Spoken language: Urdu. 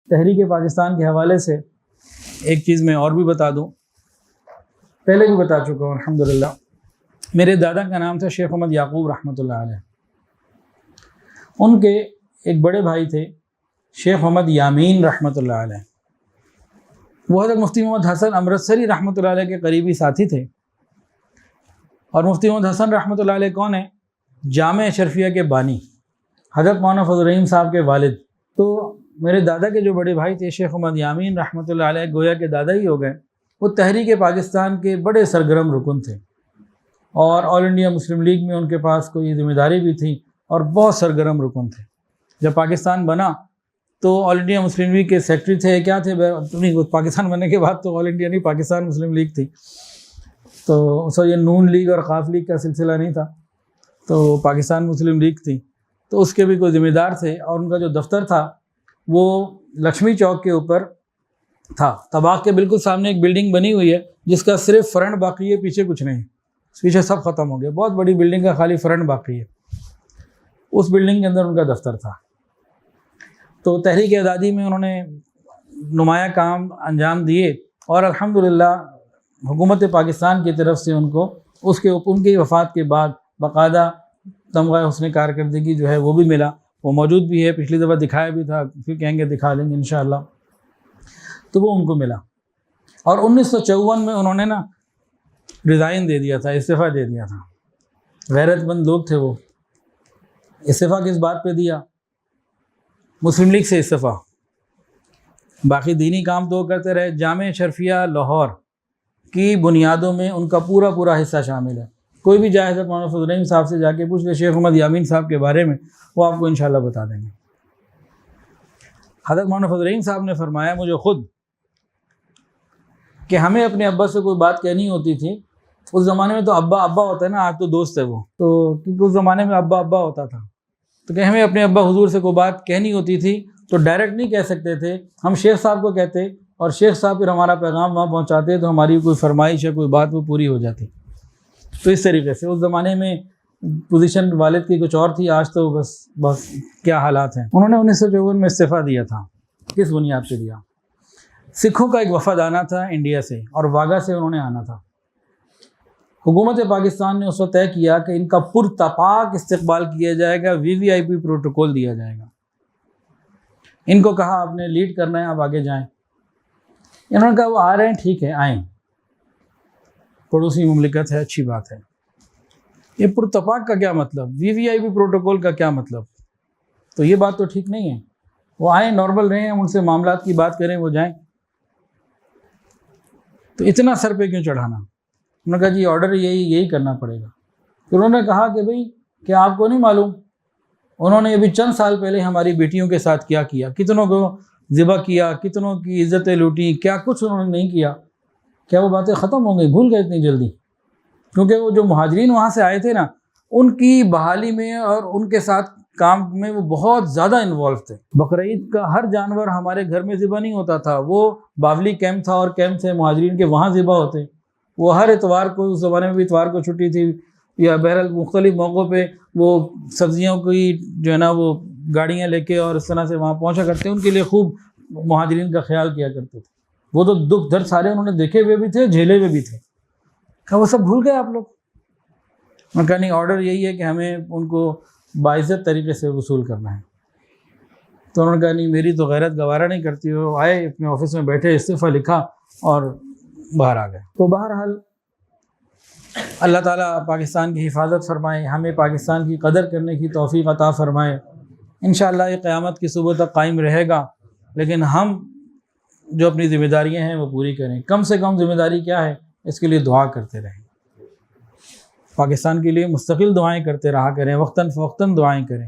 تحریک پاکستان کے حوالے سے ایک چیز میں اور بھی بتا دوں، پہلے بھی بتا چکا ہوں الحمدللہ۔ میرے دادا کا نام تھا شیخ محمد یعقوب رحمۃ اللہ علیہ۔ ان کے ایک بڑے بھائی تھے شیخ محمد یامین رحمۃ اللہ علیہ، وہ حضرت مفتی محمد حسن امرتسری رحمۃ اللہ علیہ کے قریبی ساتھی تھے۔ اور مفتی محمد حسن رحمۃ اللہ علیہ کون ہیں؟ جامع اشرفیہ کے بانی، حضرت مولانا فضل الرحیم صاحب کے والد۔ تو میرے دادا کے جو بڑے بھائی تھے شیخ محمد یامین رحمۃ اللہ علیہ، گویا کہ دادا ہی ہو گئے، وہ تحریک پاکستان کے بڑے سرگرم رکن تھے، اور آل انڈیا مسلم لیگ میں ان کے پاس کوئی ذمہ داری بھی تھی، اور بہت سرگرم رکن تھے۔ جب پاکستان بنا تو آل انڈیا مسلم لیگ کے سیکرٹری تھے، کیا تھے، پاکستان بننے کے بعد تو آل انڈیا نہیں، پاکستان مسلم لیگ تھی، تو اس وقت یہ نون لیگ اور قاف لیگ کا سلسلہ نہیں تھا، تو پاکستان مسلم لیگ تھی، تو اس کے بھی کوئی ذمہ دار تھے۔ اور ان کا جو دفتر تھا وہ لکشمی چوک کے اوپر تھا، طباق کے بالکل سامنے ایک بلڈنگ بنی ہوئی ہے جس کا صرف فرنٹ باقی ہے، پیچھے کچھ نہیں، پیچھے سب ختم ہو گیا، بہت بڑی بلڈنگ کا خالی فرنٹ باقی ہے، اس بلڈنگ کے اندر ان کا دفتر تھا۔ تو تحریک آزادی میں انہوں نے نمایاں کام انجام دیے، اور الحمدللہ حکومت پاکستان کی طرف سے ان کو ان کی وفات کے بعد باقاعدہ تمغہ حسن کارکردگی جو ہے وہ بھی ملا، وہ موجود بھی ہے، پچھلی دفعہ دکھایا بھی تھا، پھر کہیں گے دکھا دیں گے انشاءاللہ، تو وہ ان کو ملا۔ اور 1954 میں انہوں نے ریزائن دے دیا تھا، استعفیٰ دے دیا تھا۔ غیرت مند لوگ تھے وہ۔ استعفیٰ کس بات پہ دیا؟ مسلم لیگ سے استعفیٰ، باقی دینی کام تو کرتے رہے۔ جامع اشرفیہ لاہور کی بنیادوں میں ان کا پورا حصہ شامل ہے۔ کوئی بھی جائے حضرت مولانا فضل الرحیم صاحب سے جا کے پوچھ لے شیخ محمد یامین صاحب کے بارے میں، وہ آپ کو انشاءاللہ بتا دیں گے۔ حضرت مولانا فضل الرحیم صاحب نے فرمایا مجھے خود کہ ہمیں اپنے ابا سے کوئی بات کہنی ہوتی تھی، اس زمانے میں تو ابا ہوتا ہے نا، آج تو دوست ہے وہ، تو کیونکہ اس زمانے میں ابا ہوتا تھا، تو کہ ہمیں اپنے ابا حضور سے کوئی بات کہنی ہوتی تھی تو ڈائریکٹ نہیں کہہ سکتے تھے، ہم شیخ صاحب کو کہتے، اور شیخ صاحب پھر ہمارا پیغام وہاں پہنچاتے، تو ہماری کوئی فرمائش ہے، کوئی بات وہ پوری ہو جاتی۔ تو اس طریقے سے اس زمانے میں پوزیشن والد کی کچھ اور تھی، آج تو بس کیا حالات ہیں۔ انہوں نے 1954 میں استعفیٰ دیا تھا۔ کس بنیاد پہ دیا؟ سکھوں کا ایک وفد آنا تھا انڈیا سے، اور واگا سے انہوں نے آنا تھا۔ حکومت پاکستان نے اس وقت طے کیا کہ ان کا پرتپاک استقبال کیا جائے گا، VVIP پروٹوکول دیا جائے گا۔ ان کو کہا آپ نے لیڈ کرنا ہے، آپ آگے جائیں۔ انہوں نے کہا وہ آ رہے ہیں، ٹھیک ہے آئیں، پڑوسی مملکت ہے، اچھی بات ہے۔ یہ پرتپاک کا کیا مطلب؟ VVIP پروٹوکول کا کیا مطلب؟ تو یہ بات تو ٹھیک نہیں ہے۔ وہ آئیں، نارمل رہیں، ہم ان سے معاملات کی بات کریں، وہ جائیں۔ تو اتنا سر پہ کیوں چڑھانا؟ انہوں نے کہا جی آرڈر یہی کرنا پڑے گا۔ پھر انہوں نے کہا کہ بھئی کیا آپ کو نہیں معلوم انہوں نے ابھی چند سال پہلے ہماری بیٹیوں کے ساتھ کیا کتنوں کو ذبح کیا، کتنوں کی عزتیں لوٹیں، کیا کچھ انہوں نے نہیں کیا؟ کیا وہ باتیں ختم ہو گئی، بھول گئے اتنی جلدی؟ کیونکہ وہ جو مہاجرین وہاں سے آئے تھے نا، ان کی بحالی میں اور ان کے ساتھ کام میں وہ بہت زیادہ انوالو تھے۔ بقرعید کا ہر جانور ہمارے گھر میں ذبح نہیں ہوتا تھا، وہ باولی کیمپ تھا اور کیمپ تھے مہاجرین کے، وہاں ذبح ہوتے۔ وہ ہر اتوار کو، اس زمانے میں بھی اتوار کو چھٹی تھی، یا بہرحال مختلف موقعوں پہ وہ سبزیوں کی جو ہے نا وہ گاڑیاں لے کے اور اس طرح سے وہاں پہنچا کرتے، ان کے لیے خوب مہاجرین کا خیال کیا کرتے تھے۔ وہ تو دکھ درد سارے انہوں نے دیکھے ہوئے بھی تھے، جھیلے ہوئے بھی تھے۔ کہا وہ سب بھول گئے آپ لوگ؟ میں کہا نہیں، آرڈر یہی ہے کہ ہمیں ان کو باعزت طریقے سے وصول کرنا ہے۔ تو انہوں نے کہا نہیں، میری تو غیرت گوارا نہیں کرتی ہو۔ آئے اپنے آفس میں بیٹھے، استعفیٰ لکھا اور باہر آ گئے۔ تو بہرحال اللہ تعالیٰ پاکستان کی حفاظت فرمائے، ہمیں پاکستان کی قدر کرنے کی توفیق عطا فرمائے۔ انشاءاللہ یہ قیامت کی صبح تک قائم رہے گا، لیکن ہم جو اپنی ذمہ داریاں ہیں وہ پوری کریں۔ کم سے کم ذمہ داری کیا ہے؟ اس کے لیے دعا کرتے رہیں، پاکستان کے لیے مستقل دعائیں کرتے رہا کریں، وقتاً فوقتاً دعائیں کریں۔